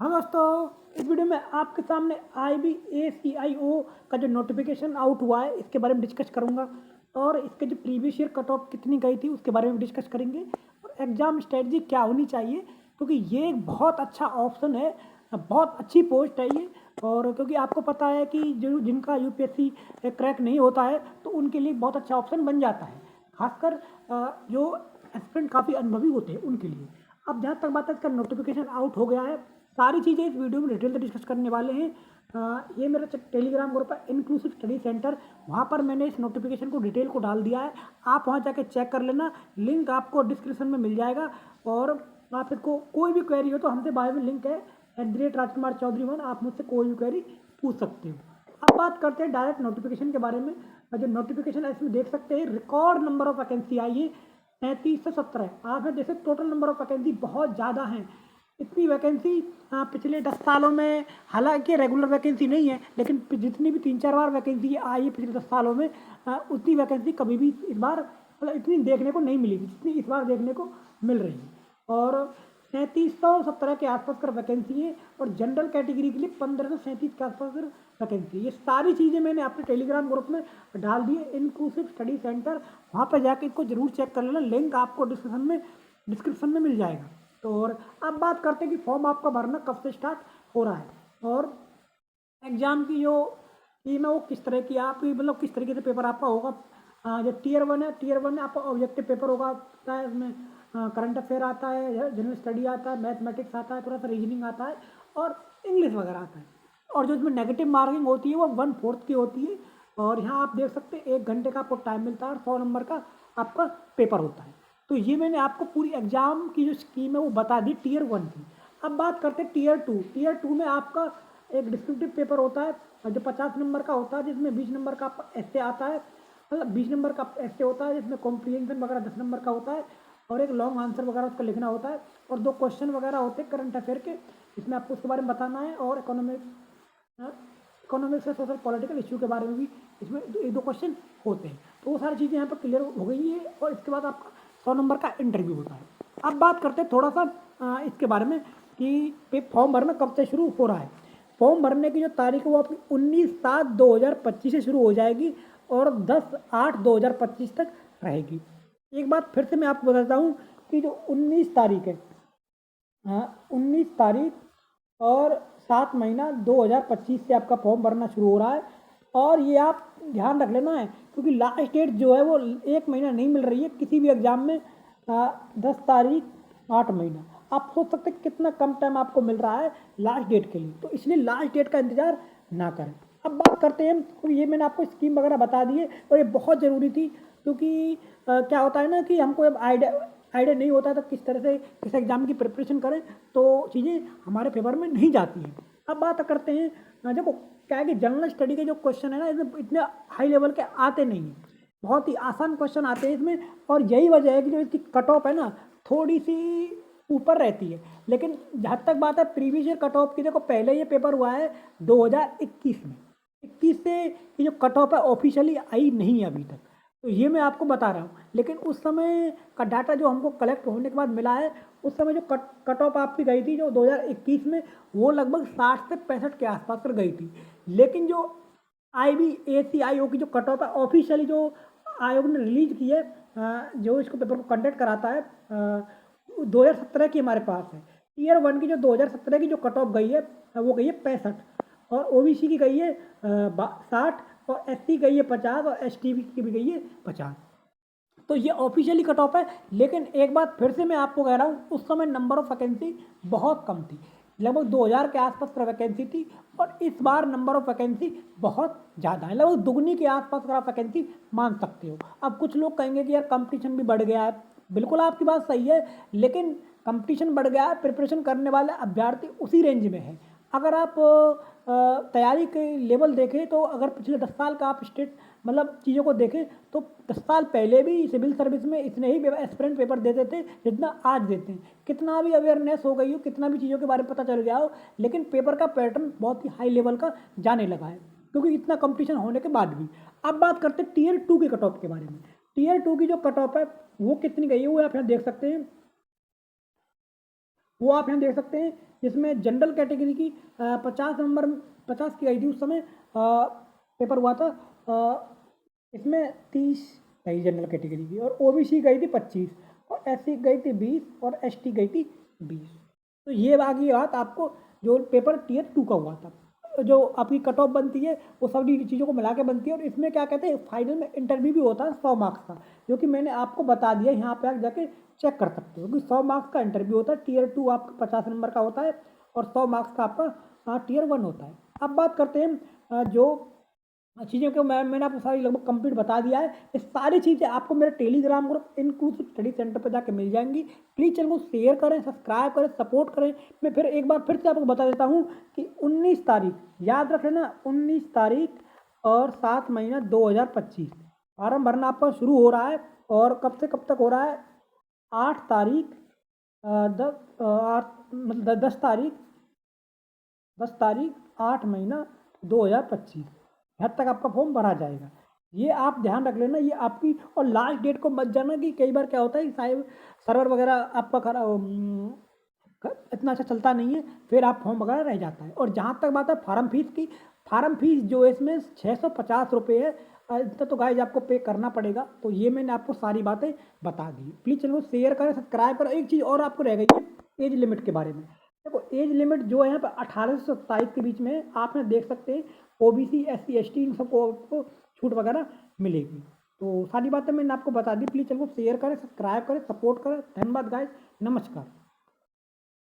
हाँ दोस्तों, इस वीडियो में आपके सामने IBACIO का जो नोटिफिकेशन आउट हुआ है इसके बारे में डिस्कस करूँगा और इसके जो प्रीवियस ईयर कट ऑफ कितनी गई थी उसके बारे में डिस्कस करेंगे और एग्ज़ाम स्ट्रेटजी क्या होनी चाहिए, क्योंकि ये एक बहुत अच्छा ऑप्शन है, बहुत अच्छी पोस्ट है ये। और क्योंकि आपको पता है कि जो जिनका यूपीएससी क्रैक नहीं होता है तो उनके लिए बहुत अच्छा ऑप्शन बन जाता है, खासकर जो एस्पिरेंट काफ़ी अनुभवी होते हैं उनके लिए। अब जहाँ तक बात है, इसका नोटिफिकेशन आउट हो गया है, सारी चीज़ें इस वीडियो में डिटेल से डिस्कस करने वाले हैं। ये मेरा टेलीग्राम ग्रुप है इंक्लूसिव स्टडी सेंटर, वहाँ पर मैंने इस नोटिफिकेशन को डिटेल को डाल दिया है। आप वहाँ जाके चेक कर लेना, लिंक आपको डिस्क्रिप्शन में मिल जाएगा। और आप इसको कोई भी क्वेरी हो तो हमसे बायो में लिंक है @राजकुमार चौधरी 1, आप मुझसे कोई भी क्वेरी पूछ सकते हो। अब बात करते हैं डायरेक्ट नोटिफिकेशन के बारे में। जो नोटिफिकेशन है इसमें देख सकते हैं रिकॉर्ड नंबर ऑफ वैकेंसी आई है 3317। आपने जैसे टोटल नंबर ऑफ वैकेंसी बहुत ज़्यादा हैं। इतनी वैकेंसी पिछले 10 सालों में, हालांकि रेगुलर वैकेंसी नहीं है, लेकिन जितनी भी 3-4 बार वैकेंसी आई है पिछले 10 सालों में, उतनी वैकेंसी कभी भी इस बार मतलब इतनी देखने को नहीं मिली जितनी इस बार देखने को मिल रही है। और 3717 के आसपास कर वैकेंसी है और जनरल कैटेगरी के लिए 1537 के आसपास कर वैकेंसी। ये सारी चीज़ें मैंने अपने टेलीग्राम ग्रुप में डाल दी है इंक्लूसिव स्टडी सेंटर, वहाँ पर जाके इसको जरूर चेक कर लेना, लिंक आपको डिस्क्रिप्शन में मिल जाएगा। तो और अब बात करते हैं कि फॉर्म आपका भरना कब से स्टार्ट हो रहा है और एग्ज़ाम की जो टीम है वो किस तरह की आपकी, मतलब किस तरीके से पेपर आपका होगा। जो टीयर वन में आपका ऑब्जेक्टिव पेपर होगा, इसमें करंट अफेयर आता है, जनरल स्टडी आता है, मैथमेटिक्स आता है, थोड़ा सा रीजनिंग आता है और इंग्लिश वगैरह आता है। और जो इसमें नेगेटिव मार्किंग होती है वो 1/4 की होती है। और यहाँ आप देख सकते हैं 1 घंटे का आपको टाइम मिलता है और 100 नंबर का आपका पेपर होता है। तो ये मैंने आपको पूरी एग्ज़ाम की जो स्कीम है वो बता दी टीयर 1 की। अब बात करते हैं टीयर 2 में आपका एक डिस्क्रिप्टिव पेपर होता है जो 50 नंबर का होता है, जिसमें 20 नंबर का ऐसे आता है, मतलब 20 नंबर का ऐसे होता है, जिसमें कॉम्प्रिहेंशन वगैरह 10 नंबर का होता है और एक लॉन्ग आंसर वगैरह उसका लिखना होता है और 2 क्वेश्चन वगैरह होते हैं करंट अफेयर के, इसमें आपको उसके बारे में बताना है। और इकोनॉमिक्स या सोशल पॉलिटिकल इशू के बारे में भी इसमें 1-2 क्वेश्चन होते हैं। तो वो सारी चीज़ें यहाँ पर क्लियर हो गई है और इसके बाद आपका 100 नंबर का इंटरव्यू होता है। अब बात करते हैं थोड़ा सा इसके बारे में कि फॉर्म भरना कब से शुरू हो रहा है। फॉर्म भरने की जो तारीख है वो आपकी 19/7/2025 से शुरू हो जाएगी और 10/8/2025 तक रहेगी। एक बात फिर से मैं आपको बताता हूँ कि जो 19 तारीख है, हाँ 19 तारीख और 7 महीना 2025 से आपका फॉर्म भरना शुरू हो रहा है। और ये आप ध्यान रख लेना है, क्योंकि लास्ट डेट जो है वो 1 महीना नहीं मिल रही है किसी भी एग्ज़ाम में। 10 तारीख 8 महीना, आप सोच सकते हैं कितना कम टाइम आपको मिल रहा है लास्ट डेट के लिए, तो इसलिए लास्ट डेट का इंतज़ार ना करें। अब बात करते हैं, तो ये मैंने आपको स्कीम वगैरह बता दी है और ये बहुत ज़रूरी थी, क्योंकि क्या होता है ना कि हमको अब आइडिया नहीं होता है तो किस तरह से किस एग्ज़ाम की प्रिपरेशन करें तो चीज़ें हमारे फेवर में नहीं जाती हैं। अब बात करते हैं, देखो क्या है कि जनरल स्टडी के जो क्वेश्चन है ना, इसमें इतने हाई लेवल के आते नहीं हैं, बहुत ही आसान क्वेश्चन आते हैं इसमें। और यही वजह है कि जो इसकी कट ऑफ है ना थोड़ी सी ऊपर रहती है। लेकिन जहाँ तक बात है प्रीवियस ईयर कट ऑफ की, देखो पहले ये पेपर हुआ है 2021 में, 21 से ये जो कट ऑफ है ऑफिशियली आई नहीं है अभी तक, तो ये मैं आपको बता रहा हूँ। लेकिन उस समय का डाटा जो हमको कलेक्ट होने के बाद मिला है, उस समय जो कट ऑफ आपकी गई थी जो 2021 में, वो लगभग 60 से 65 के आसपास पर गई थी। लेकिन जो IBACIO की जो कट ऑफ है ऑफिशियली जो आयोग ने रिलीज की है, जो इसको पेपर को कंडक्ट कराता है, 2017 की हमारे पास है। टीयर 1 की जो 2017 की जो कट ऑफ गई है वो गई है 65, और OBC की गई है 60, और SC गई है 50 और ST की भी गई है 50। तो ये ऑफिशियली कट ऑफ है। लेकिन एक बात फिर से मैं आपको कह रहा हूँ, उस समय नंबर ऑफ वैकेंसी बहुत कम थी, लगभग 2000 के आसपास पर वैकेंसी थी, और इस बार नंबर ऑफ वैकेंसी बहुत ज़्यादा है, लगभग दुगनी के आसपास अगर आप वैकेंसी मान सकते हो। अब कुछ लोग कहेंगे कि यार कंपटीशन भी बढ़ गया है, बिल्कुल आपकी बात सही है, लेकिन कंपटीशन बढ़ गया है, प्रिपरेशन करने वाले अभ्यर्थी उसी रेंज में है। अगर आप तैयारी के लेवल देखें तो अगर पिछले 10 साल का आप स्टेट मतलब चीज़ों को देखें तो 10 साल पहले भी सिविल सर्विस में इतने ही एस्पिरेंट पेपर देते थे जितना आज देते हैं। कितना भी अवेयरनेस हो गई हो, कितना भी चीज़ों के बारे में पता चल गया हो, लेकिन पेपर का पैटर्न बहुत ही हाई लेवल का जाने लगा है, क्योंकि इतना कंपटीशन होने के बाद भी। अब बात करते हैं टीयर 2 की कट ऑफ के बारे में। टीयर 2 की जो कट ऑफ है वो कितनी गई है वो आप यहाँ देख सकते हैं, वो आप यहाँ देख सकते हैं, जिसमें जनरल कैटेगरी की 50 नंबर 50 की आई थी उस समय पेपर हुआ था। इसमें 30 गई जनरल कैटेगरी की, और ओबीसी गई थी 25, और एससी गई थी 20, और एसटी गई थी 20। तो ये बाकी बात आपको जो पेपर टियर 2 का हुआ था, जो आपकी कट ऑफ बनती है वो सभी चीज़ों को मिला के बनती है। और इसमें क्या कहते हैं, फाइनल में इंटरव्यू भी होता है 100 मार्क्स का, जो कि मैंने आपको बता दिया, यहाँ पे आप जाके चेक कर सकते हो कि 100 मार्क्स का इंटरव्यू होता है। टियर 2 आपका 50 नंबर का होता है, और 100 मार्क्स का आपका टियर 1 होता है। अब बात करते हैं जो चीज़ों को मैंने आपको सारी लगभग कंप्लीट बता दिया है। ये सारी चीज़ें आपको मेरे Telegram group inclusive study centre पर जाके मिल जाएंगी। प्लीज़ चैनल को शेयर करें, सब्सक्राइब करें, सपोर्ट करें। मैं फिर एक बार फिर से आपको बता देता हूँ कि 19 तारीख याद रख लेना, 19 तारीख और 7 महीना 2025 फॉर्म भरना आपका शुरू हो रहा है। और कब से कब तक हो रहा है, 8 तारीख 10 तारीख 8 महीना 2025 हद तक आपका फॉर्म भरा जाएगा। ये आप ध्यान रख लेना, ये आपकी। और लास्ट डेट को मत जाना कि कई बार क्या होता है, साइब सर्वर वगैरह आपका इतना अच्छा चलता नहीं है, फिर आप फॉर्म वगैरह रह जाता है। और जहाँ तक बात है फार्म फीस की, फार्म फीस जो है इसमें 650 रुपये है। इतना तो गाइज आपको पे करना पड़ेगा। तो ये मैंने आपको सारी बातें बता दी। प्लीज़ चैनल को शेयर करें, सब्सक्राइब करें। एक चीज़ और आपको रह गई है एज लिमिट के बारे में। देखो एज लिमिट जो है यहाँ पर 18 से 27 के बीच में आप यहाँ देख सकते हैं। ओबीसी एससी एसटी इन सबको आपको छूट वगैरह मिलेगी। तो सारी बातें मैंने आपको बता दी। प्लीज़ चैनल को शेयर करें, सब्सक्राइब करें, सपोर्ट करें। धन्यवाद गाइस, नमस्कार।